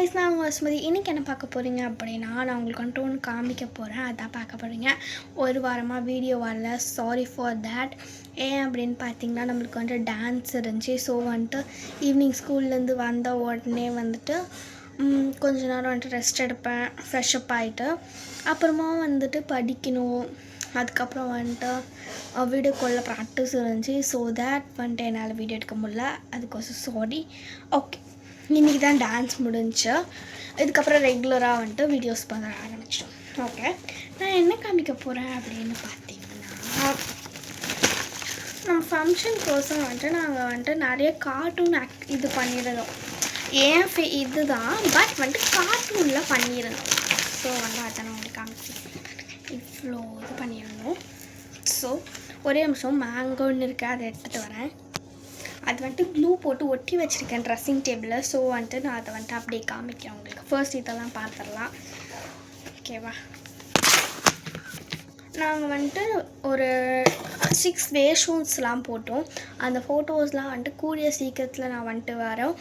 Guys, நான் வசுமதி. இன்றைக்கி என்ன பார்க்க போகிறீங்க அப்படின்னா, நான் உங்களுக்கு வந்துட்டு ஒன்று காமிக்க போகிறேன். அதான் பார்க்க போகிறீங்க. ஒரு வாரமாக வீடியோ வரல, சாரி ஃபார் தேட். ஏன் அப்படின்னு பார்த்தீங்கன்னா, நம்மளுக்கு வந்துட்டு டான்ஸ் இருந்துச்சு. ஸோ வந்துட்டு ஈவினிங் ஸ்கூல்லேருந்து வந்த உடனே வந்துட்டு கொஞ்ச நேரம் வந்துட்டு ரெஸ்ட் எடுப்பேன், ஃப்ரெஷ்அப் ஆகிட்டு. அப்புறமா வந்துட்டு படிக்கணும். அதுக்கப்புறம் வந்துட்டு வீடியோ காலில் ப்ராக்டிஸ் இருந்துச்சு. ஸோ தேட் வந்துட்டு என்னால் வீடியோ எடுக்க முடியல. அதுக்கோசம் சாரி. ஓகே, இன்றைக்கி தான் டான்ஸ் முடிஞ்சு. இதுக்கப்புறம் ரெகுலராக வந்துட்டு வீடியோஸ் பண்ண ஆரம்பிச்சிட்டோம். ஓகே, நான் என்ன காமிக்க போகிறேன் அப்படின்னு பார்த்தீங்கன்னா, நம்ம ஃபங்க்ஷன் கோசம் வந்துட்டு நாங்கள் வந்துட்டு நிறைய கார்ட்டூன் இது பண்ணியிருந்தோம். ஏன் இது தான், பட் வந்துட்டு கார்ட்டூனில் பண்ணியிருந்தோம். ஸோ வந்து அதை நான் உங்களுக்கு காமிச்சேன். இவ்வளோ இது பண்ணியிருந்தோம். ஸோ ஒரே நிமிஷம், மேங்கோன்னு இருக்குது, அதை எடுத்துகிட்டு வரேன். அது வந்துட்டு க்ளூ போட்டு ஒட்டி வச்சுருக்கேன் ட்ரெஸ்ஸிங் டேபிளில். ஸோ வந்துட்டு நான் அதை வந்துட்டு அப்படியே காமிக்கிறேன் உங்களுக்கு. ஃபர்ஸ்ட் இதெல்லாம் பார்த்துடலாம். ஓகேவா? நாங்கள் வந்துட்டு ஒரு 6 வேஷன்ஸ்லாம் போட்டோம். அந்த ஃபோட்டோஸ்லாம் வந்துட்டு கூடிய சீக்கிரத்தில் நான் வந்துட்டு வரோம்.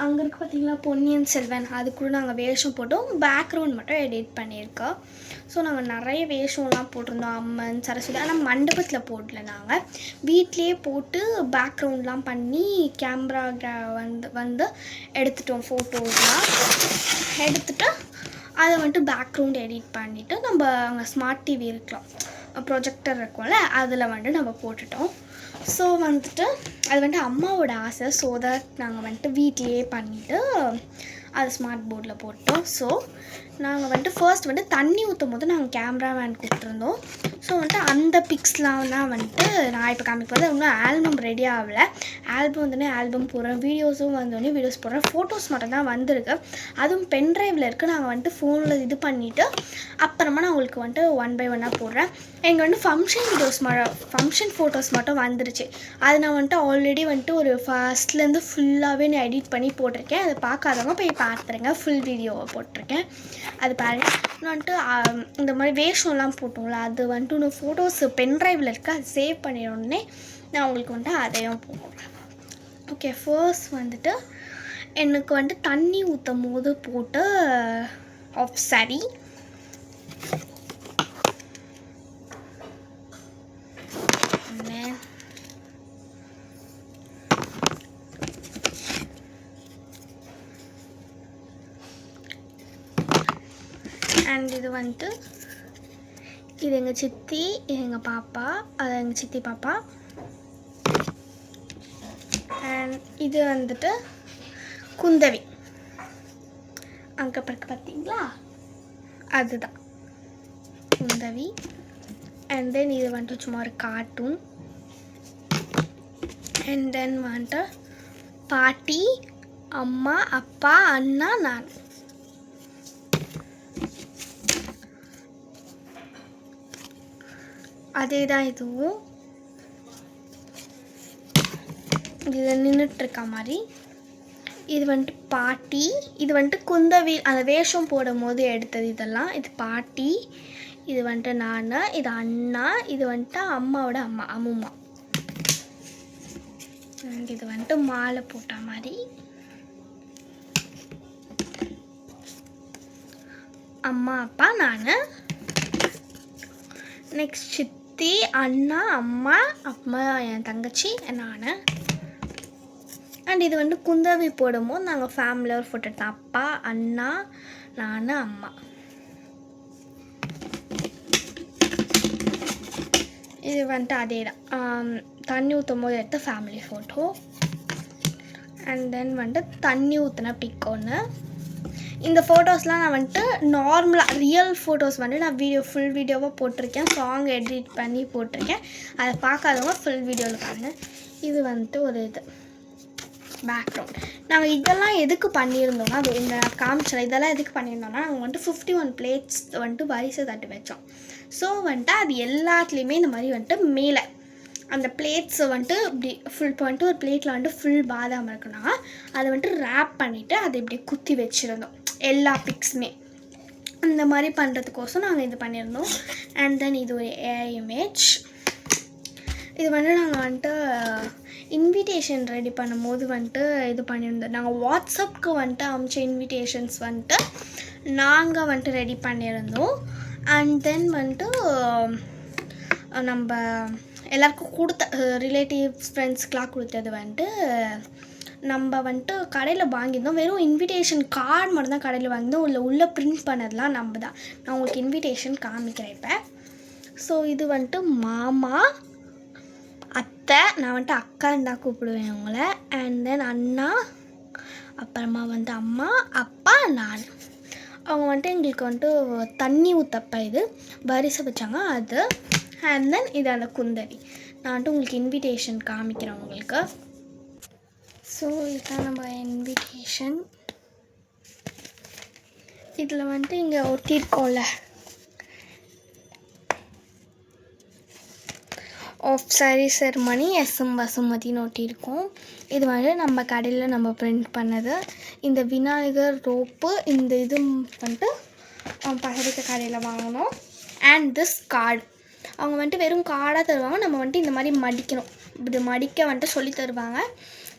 அங்கே இருக்க பார்த்திங்களா பொன்னியின் செல்வன், அது கூட நாங்கள் வேஷம் போட்டோம். பேக்ரவுண்ட் மட்டும் எடிட் பண்ணியிருக்கோம். ஸோ நாங்கள் நிறைய வேஷம்லாம் போட்டிருந்தோம். அம்மன், சரஸ்வதி. ஆனால் மண்டபத்தில் போடல, நாங்கள் வீட்லேயே போட்டு பேக்ரவுண்ட்லாம் பண்ணி கேமரா வந்து எடுத்துட்டோம். ஃபோட்டோஸ்லாம் எடுத்துகிட்டு அதை வந்துட்டு பேக்ரவுண்ட் எடிட் பண்ணிவிட்டு நம்ம அங்கே ஸ்மார்ட் டிவி இருக்கலாம், ப்ரொஜெக்டர் இருக்கும்ல, அதில் வந்துட்டு நம்ம போட்டுட்டோம். ஸோ வந்துட்டு அது வந்துட்டு அம்மாவோட ஆசை. ஸோ தட் நாங்கள் வந்துட்டு வீட்லேயே பண்ணிவிட்டு அது ஸ்மார்ட் போர்டில் போட்டோம். ஸோ நாங்கள் வந்துட்டு ஃபர்ஸ்ட் வந்துட்டு தண்ணி ஊற்றும் போது நாங்கள் கேமராமேன் கூப்பிட்ருந்தோம். ஸோ வந்துட்டு அந்த பிக்ஸ்லாம் தான் வந்துட்டு நான் இப்போ காமிக்க போது. இன்னும் ஆல்பம் ரெடி ஆகலை. ஆல்பம் வந்தோடனே ஆல்பம் போடுறேன், வீடியோஸும் வந்தோடனே வீடியோஸ் போடுறேன். ஃபோட்டோஸ் மட்டும் தான் வந்திருக்கு, அதுவும் பென்ட்ரைவில் இருக்குது. நாங்கள் வந்துட்டு ஃபோனில் இது பண்ணிவிட்டு அப்புறமா நான் உங்களுக்கு வந்துட்டு 1 by 1 போடுறேன். எங்கள் வந்துட்டு ஃபங்க்ஷன் ஃபோட்டோஸ் மட்டும் வந்துருச்சு. அது நான் வந்துட்டு ஆல்ரெடி வந்துட்டு ஒரு ஃபர்ஸ்ட்லேருந்து ஃபுல்லாகவே நான் எடிட் பண்ணி போட்டிருக்கேன். அதை பார்க்காதவங்க போய் பார்த்துருங்க. ஃபுல் வீடியோவை போட்டிருக்கேன், அது பாருங்கள். நான் வந்துட்டு இந்த மாதிரி வேஷம்லாம் போட்டோம்ல, அது வந்துட்டு இன்னும் ஃபோட்டோஸ் பென்ட்ரைவில் இருக்குது. அது சேவ் பண்ணிடணுன்னே நான் உங்களுக்கு வந்துட்டு அதையும் போடுறேன். ஓகே, ஃபர்ஸ்ட் வந்துட்டு எனக்கு வந்துட்டு தண்ணி ஊற்றும் போது போட்டு ஆஃப் சாரி. அண்ட் இது வந்துட்டு இது எங்கள் சித்தி, எங்கள் பாப்பா, அது எங்கள் சித்தி பாப்பா. அண்ட் இது வந்துட்டு குந்தவி, அங்கே பிறகு பார்த்தீங்களா, அதுதான் குந்தவி. அண்ட் தென் இது வந்துட்டு சும்மா ஒரு கார்ட்டூன். அண்ட் தென் வந்துட்டு பாட்டி, அம்மா, அப்பா, அண்ணா, நான். அதே தான் இதுவும். இது நின்றுட்டுருக்க மாதிரி. இது வந்துட்டு பாட்டி, இது வந்துட்டு குந்தவி அந்த வேஷம் போடும் போது எடுத்தது இதெல்லாம். இது பாட்டி, இது வந்துட்டு நான், இது அண்ணா, இது வந்துட்டு அம்மாவோட அம்மா அம்மும்மா. இது வந்துட்டு மாலை போட்ட மாதிரி. அம்மா, அப்பா, நான். நெக்ஸ்ட் சித்தி, அண்ணா, அம்மா, அம்மா, என் தங்கச்சி, நான். அண்ட் இது வந்து குந்தவி போடும்போது நாங்கள் ஃபேமிலியாக ஒரு ஃபோட்டோ எடுத்தோம். அப்பா, அண்ணா, நான், அம்மா. இது வந்துட்டு அதே தான், தண்ணி ஊற்றும் போது எடுத்த ஃபேமிலி ஃபோட்டோ. அண்ட் தென் வந்துட்டு தண்ணி ஊற்றின பிக் ஒன்று. இந்த ஃபோட்டோஸ்லாம் நான் வந்துட்டு நார்மலாக ரியல் ஃபோட்டோஸ் வந்துட்டு நான் ஃபுல் வீடியோவாக போட்டிருக்கேன். சாங் எடிட் பண்ணி போட்டிருக்கேன். அதை பார்க்காதவங்க ஃபுல் வீடியோவில் பாருங்கள். இது வந்துட்டு ஒரு இது பேக்ரவுண்ட். நாங்கள் இதெல்லாம் எதுக்கு பண்ணியிருந்தோம்னா, அது இந்த காமிச்சல இதெல்லாம் எதுக்கு பண்ணியிருந்தோம்னா, நாங்கள் வந்துட்டு 51 பிளேட்ஸ் வந்துட்டு வரிசை தட்டு வச்சோம். ஸோ வந்துட்டு அது எல்லாத்துலேயுமே இந்த மாதிரி வந்துட்டு மேலே அந்த பிளேட்ஸை வந்துட்டு இப்படி ஃபுல் வந்துட்டு ஒரு பிளேட்டில் வந்துட்டு ஃபுல் பாதாம் இருக்குன்னா அதை வந்துட்டு ரேப் பண்ணிவிட்டு அதை இப்படி குத்தி வச்சுருந்தோம் எல்லா பிக்ஸுமே. அந்த மாதிரி பண்ணுறதுக்கோசம் நாங்கள் இது பண்ணியிருந்தோம். அண்ட் தென் இது ஒரு ஏஐ இமேஜ். இது வந்துட்டு நாங்கள் வந்துட்டு இன்விடேஷன் ரெடி பண்ணும்போது வந்துட்டு இது பண்ணியிருந்தோம். நாங்கள் வாட்ஸ்அப்புக்கு வந்துட்டு அமிச்ச இன்விடேஷன்ஸ் வந்துட்டு நாங்கள் வந்துட்டு ரெடி பண்ணியிருந்தோம். அண்ட் தென் வந்துட்டு நம்ம எல்லாருக்கும் கொடுத்த ரிலேட்டிவ்ஸ் ஃப்ரெண்ட்ஸ்க்கெலாம் கொடுத்தது வந்துட்டு நம்ம வந்துட்டு கடையில் வாங்கியிருந்தோம். வெறும் இன்விடேஷன் கார்டு மட்டும் தான் கடையில் வாங்கியிருந்தோம். உள்ளே பிரிண்ட் பண்ணதெல்லாம் நம்ம தான். நான் உங்களுக்கு இன்விடேஷன் காமிக்கிறேன் இப்போ. ஸோ இது வந்துட்டு மாமா, அத்தை, நான் வந்துட்டு அக்கான்னு தான் கூப்பிடுவேன் அவங்கள. அண்ட் தென் அண்ணா, அப்புறமா வந்து அம்மா, அப்பா, நான். அவங்க வந்துட்டு எங்களுக்கு வந்துட்டு தண்ணி ஊற்றப்ப இது பரிசை வச்சாங்க அது. அண்ட் தென் இது அந்த குந்தவி. நான் வந்துட்டு உங்களுக்கு இன்விடேஷன் காமிக்கிறேன் உங்களுக்கு. ஸோ இதுதான் நம்ம இன்விடேஷன். இதில் வந்துட்டு இங்கே ஒட்டியிருக்கோம்ல ஆஃப் சாரி செர்மனி SM வசுமதின்னு ஒட்டியிருக்கோம். இது வந்து நம்ம கடையில் நம்ம பிரிண்ட் பண்ணது. இந்த விநாயகர் ரோப்பு இந்த இது வந்துட்டு பசரிக்க கடையில் வாங்கினோம். அண்ட் திஸ் கார்டு அவங்க வந்துட்டு வெறும் கார்டாக தருவாங்க. நம்ம வந்துட்டு இந்த மாதிரி மடிக்கணும். இப்படி மடிக்க வந்துட்டு சொல்லி தருவாங்க.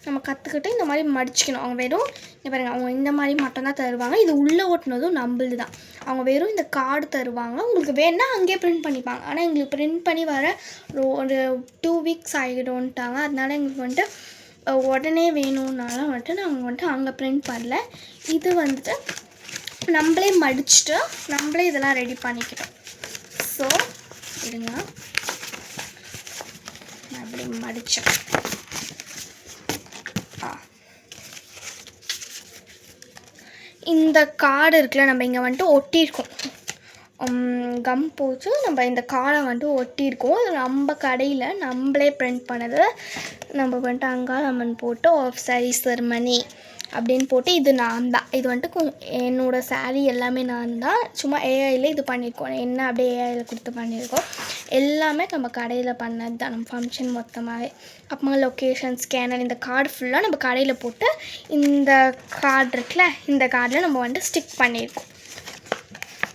நம்ம கற்றுக்கிட்டு இந்த மாதிரி மடிச்சிக்கணும். அவங்க வெறும் இங்கே பாருங்கள், அவங்க இந்த மாதிரி மட்டும்தான் தருவாங்க. இது உள்ளே ஓட்டினதும் நம்மளுது தான். அவங்க வெறும் இந்த கார்டு தருவாங்க. உங்களுக்கு வேணுன்னா அங்கேயே பிரிண்ட் பண்ணிப்பாங்க. ஆனால் எங்களுக்கு பிரிண்ட் பண்ணி வர ஒரு 2 வீக்ஸ் ஆகிடும்ட்டாங்க. அதனால எங்களுக்கு வந்துட்டு உடனே வேணும்னால வந்துட்டு நாங்கள் வந்துட்டு அங்கே பிரிண்ட் பண்ணல. இது வந்துட்டு நம்மளே மடிச்சுட்டு நம்மளே இதெல்லாம் ரெடி பண்ணிக்கிட்டோம். ஸோ இருங்க, நான் அப்படி மடித்தேன். இந்த கார்டு இருக்குல்ல, நம்ம இங்கே வந்துட்டு ஒட்டியிருக்கோம். கம் போச்சு நம்ம இந்த கார்டை வந்துட்டு ஒட்டியிருக்கோம். நம்ம கடையில் நம்மளே பிரிண்ட் பண்ணது. நம்ம வந்துட்டு அங்காளம்மன் போட்டு ஆஃப் சாரி செர்மனி அப்படின்னு போட்டு இது நான் தான். இது வந்துட்டு என்னோடய சாரீ எல்லாமே நான் தான். சும்மா ஏஐயில் இது பண்ணியிருக்கோம். என்ன அப்படியே ஏஐயில் கொடுத்து பண்ணியிருக்கோம். எல்லாமே நம்ம கடையில் பண்ணது தான். நம்ம ஃபங்க்ஷன் மொத்தமாகவே அப்புறமா லொக்கேஷன் ஸ்கேனர் இந்த கார்டு ஃபுல்லாக நம்ம கடையில் போட்டு இந்த கார்டு இருக்குல்ல, இந்த கார்டில் நம்ம வந்துட்டு ஸ்டிக் பண்ணியிருக்கோம்.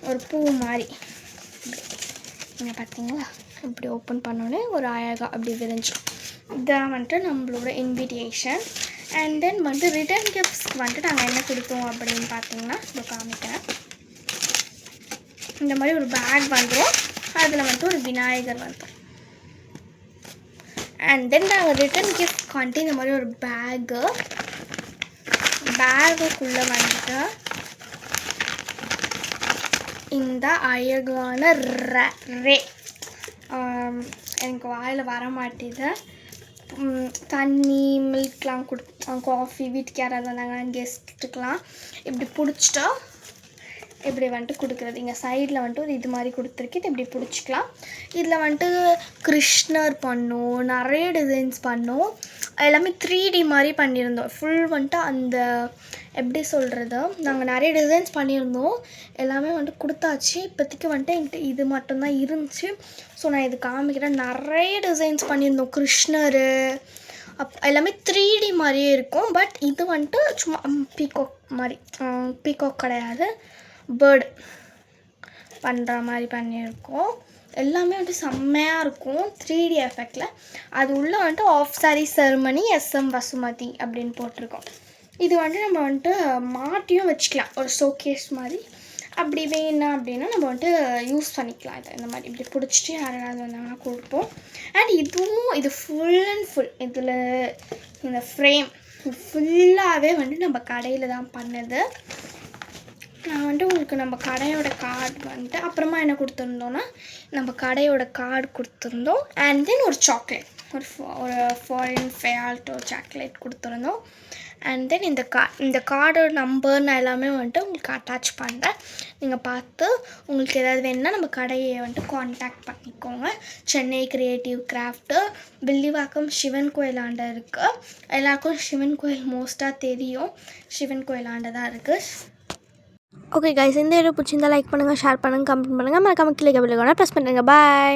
ஒரு பூ மாதிரி நீங்கள் பார்த்தீங்களா, இப்படி ஓப்பன் பண்ணோன்னே ஒரு அழகாக அப்படி விரிஞ்சிடும். இதான் வந்துட்டு நம்மளோட இன்விடேஷன். அண்ட் தென் வந்துட்டு ரிட்டர்ன் கிஃப்ட்ஸ்க்கு வந்துட்டு நாங்கள் என்ன கொடுத்தோம் அப்படின்னு பார்த்தீங்கன்னா இப்போ காமிக்கிறேன். இந்த மாதிரி ஒரு பேக் வந்துடும். அதில் வந்துட்டு ஒரு விநாயகர் வந்துடும். அண்ட் தென் நாங்கள் ரிட்டர்ன் கிஃப்ட் வந்துட்டு இந்த மாதிரி ஒரு பேகுக்குள்ளே வந்துட்டு இந்த அழகான ரே எனக்கு வாயில் வர மாட்டேது. தண்ணி மில்க்லாம் காஃபி வீட்டுக்கு யாராவது வந்தாங்கன்னா கெஸ்ட்டுக்கெலாம் இப்படி பிடிச்சிட்டா இப்படி வந்துட்டு கொடுக்குறது. இங்கே சைடில் வந்துட்டு ஒரு இது மாதிரி கொடுத்துருக்கு. இது இப்படி பிடிச்சிக்கலாம். இதில் வந்துட்டு கிருஷ்ணர் பண்ணோம், நிறைய டிசைன்ஸ் பண்ணோம். எல்லாமே 3D மாதிரி பண்ணியிருந்தோம். ஃபுல் வந்துட்டு அந்த எப்படி சொல்கிறது, நாங்கள் நிறைய டிசைன்ஸ் பண்ணியிருந்தோம். எல்லாமே வந்துட்டு கொடுத்தாச்சு. இப்போதைக்கு வந்துட்டு என்கிட்ட இது மட்டும்தான் இருந்துச்சு. ஸோ நான் இது காமிக்கிறேன். நிறைய டிசைன்ஸ் பண்ணியிருந்தோம். கிருஷ்ணர் எல்லாமே 3D மாதிரியே இருக்கும். பட் இது வந்துட்டு சும்மா பீகாக் மாதிரி, பீகாக் கிடையாது, பேர்டு பண்ணுற மாதிரி பண்ணியிருக்கோம். எல்லாமே வந்துட்டு செம்மையாக இருக்கும் 3D எஃபெக்டில். அது உள்ளே வந்துட்டு half sari ceremony SM Vasumathi அப்படின்னு போட்டிருக்கோம். இது வந்துட்டு நம்ம வந்துட்டு மாட்டியும் வச்சுக்கலாம், ஒரு ஷோகேஸ் மாதிரி. அப்படி வேணும் அப்படின்னா நம்ம வந்துட்டு யூஸ் பண்ணிக்கலாம். இதை இந்த மாதிரி இப்படி பிடிச்சிட்டு யாராவது வந்தாங்கன்னா கொடுப்போம். அண்ட் இது ஃபுல் அண்ட் ஃபுல் இதில் இந்த ஃப்ரேம் ஃபுல்லாகவே வந்துட்டு நம்ம கடையில் தான் பண்ணது. நான் வந்துட்டு உங்களுக்கு நம்ம கடையோட கார்டு வந்துட்டு அப்புறமா என்ன கொடுத்துருந்தோன்னா நம்ம கடையோட கார்டு கொடுத்துருந்தோம். அண்ட் தென் ஒரு சாக்லேட், ஒரு ஃபாரின் ஃபேல்ட்டோ சாக்லேட் கொடுத்துருந்தோம். அண்ட் தென் இந்த கார்டோட நம்பர் நான் எல்லாமே வந்துட்டு உங்களுக்கு அட்டாச் பண்ணுறேன். நீங்கள் பார்த்து உங்களுக்கு ஏதாவது வேணுன்னா நம்ம கடையை வந்துட்டு காண்டாக்ட் பண்ணிக்கோங்க. சென்னை கிரியேட்டிவ் கிராஃப்ட்டு, வில்லிவாக்கம் சிவன் கோயிலாண்ட இருக்குது. எல்லாருக்கும் சிவன் கோயில் மோஸ்ட்டாக தெரியும். சிவன் கோயிலாண்ட தான் இருக்குது. ஓகே கைஸ், இந்த வீடியோ பிடிச்சிருந்தா லைக் பண்ணுங்கள், ஷேர் பண்ணுங்கள், கமெண்ட் பண்ணுங்கள், மறக்காம கீழே பெல் ஐகானை ப்ரெஸ் பண்ணுங்கள். பாய்.